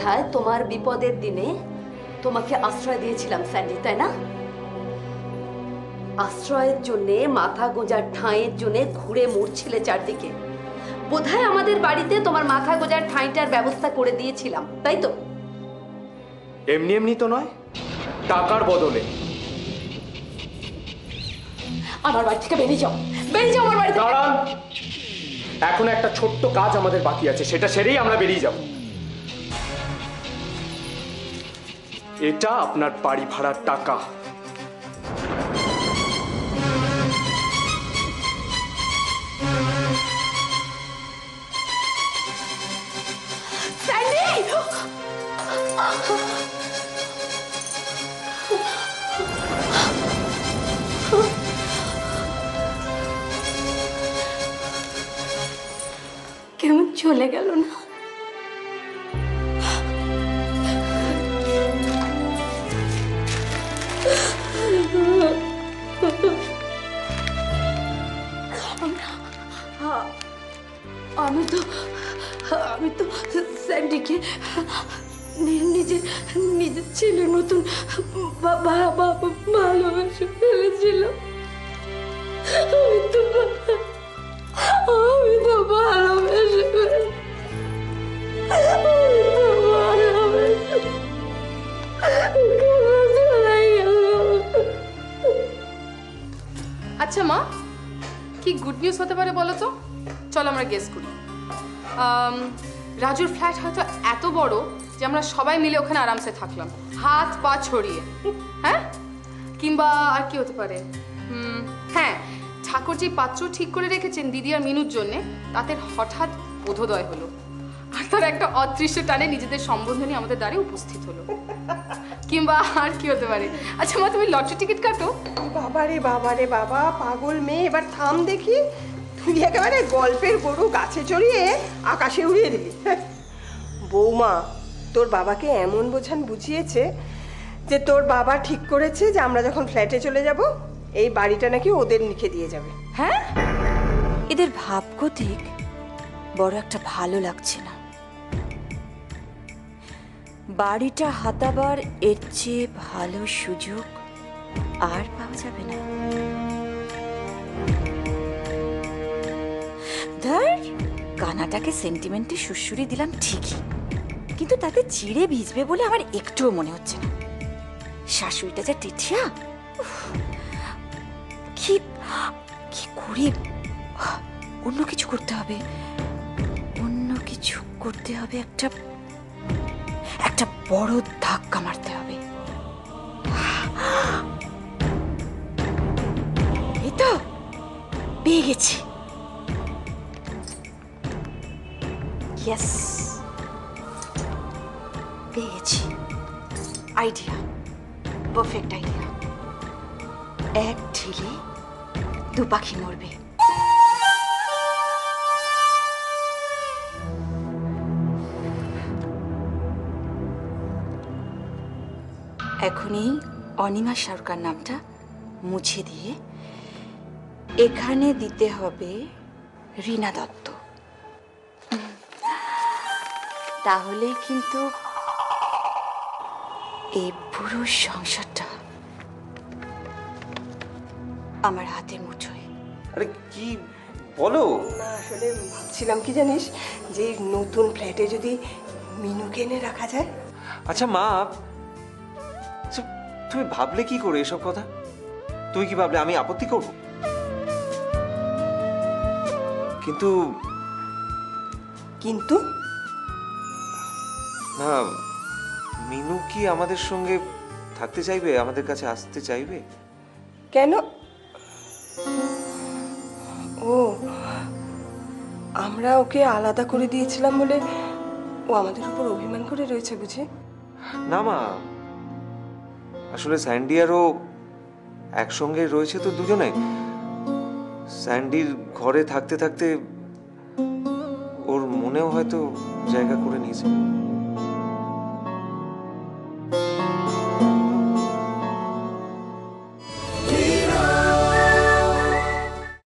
বোধহয় তোমার বিপদের দিনে তোমাকে আশ্রয় দিয়েছিলাম স্যান্ডি, তাই না? আশ্রয়ের জন্যে, মাথা গোঁজার ঠাঁইয়ের জন্যে ঘুরে মরছিলে চারদিকে। বোধহয় আমাদের বাড়িতে তোমার মাথা গোঁজার ঠাঁইটার ব্যবস্থা করে দিয়েছিলাম, তাই তো? এমনি এমনি তো নয়, টাকার বদলে। আমার বাড়ি থেকে বেরিয়ে যাও, বেরিয়ে যাও আমার বাড়ি থেকে। দাঁড়ান, এখন একটা ছোট্ট কাজ আমাদের বাকি আছে, সেটা সেরেই আমরা বেরিয়ে যাব। এটা আপনার বাড়ি ভাড়ার টাকা। কেমন চলে গেল না? আমি তো স্যান্ডিকে নিজের ছেলের মতন ভালোবেসে ফেলেছিলাম। আমি তো ভালোবেসে আচ্ছা মা, কি গুড নিউজ হতে পারে বলো তো? চলো আমরা গেস করি। রাজুর ফ্ল্যাট হয়তো এত বড় যে আমরা সবাই মিলে ওখানে আরামসে থাকলাম, হাত পা ছড়িয়ে। হ্যাঁ, কিংবা আর কি হতে পারে? হ্যাঁ, ঠাকুর যে পাত্র ঠিক করে রেখেছেন দিদি আর মিনুর জন্যে, তাদের হঠাৎ বোধোদয় হলো, আর তারা একটা অদৃশ্য টানে নিজেদের সম্বন্ধ নিয়ে আমাদের দ্বারে উপস্থিত হলো। কিংবা আর কি হতে পারে? আচ্ছা মা, তুমি লটারি টিকিট কাটো। বাবারে বাবারে বাবা, পাগল মেয়ে, এবার থাম দেখি। তুই একেবারে গল্পের গরু গাছে চড়িয়ে আকাশে উড়িয়ে দিলি। বৌমা তোর বাবাকে এমন বুঝিয়েছে যে তোর বাবা ঠিক করেছে যে আমরা যখন ফ্ল্যাটে চলে যাব এই বাড়িটা নাকি ওদের লিখে দিয়ে যাবে। হ্যাঁ, এদের ভাবগতিক বড় একটা ভালো লাগছে না। বাড়িটা হাতাবার এর চেয়ে ভালো সুযোগ আর পাওয়া যাবে না। ধর, কানাটাকে সেন্টিমেন্টে সুড়সুড়ি দিলাম ঠিকই, কিন্তু তাতে চিড়ে ভিজবে বলে আমার একটুও মনে হচ্ছে না। শাশুড়িটা যা টেঠিয়া, কি কি করি? অন্য কিছু করতে হবে, একটা বড় ধাক্কা মারতে হবে। এই তো পেয়ে গেছি। ইয়েস, পেয়ে গেছি। Idea, perfect idea. এক ঢিলে দু পাখি মরবে। এখনই অনিমা সরকার নামটা মুছে দিয়ে এখানে দিতে হবে রীনা দত্ত। তাহলে কিন্তু এই পুরো সংসারটা আমার হাতের মুঠোয়। আরে কি বলো? না আসলে ভাবছিলাম কি জানিস, যে নতুন ফ্ল্যাটে যদি মিনুকে এনে রাখা যায়। আচ্ছা মা, তুমি ভাবলে কি করে এসব কথা? তুমি কি ভাবলে আমি আপত্তি করব? কিন্তু কিন্তু না, মিনু কি আমাদের সঙ্গে থাকতে চাইবে, আমাদের কাছে আসতে চাইবে? কেন? ও, আমরা ওকে আলাদা করে দিয়েছিলাম বলে ও আমাদের উপর অভিমান করে রয়েছে বুঝি? না মা, আসলে স্যান্ডি আর ও একসঙ্গে রয়েছে তো দুজনে। স্যান্ডির ঘরে থাকতে থাকতে ওর মনেও হয়তো জায়গা করে নিয়েছে।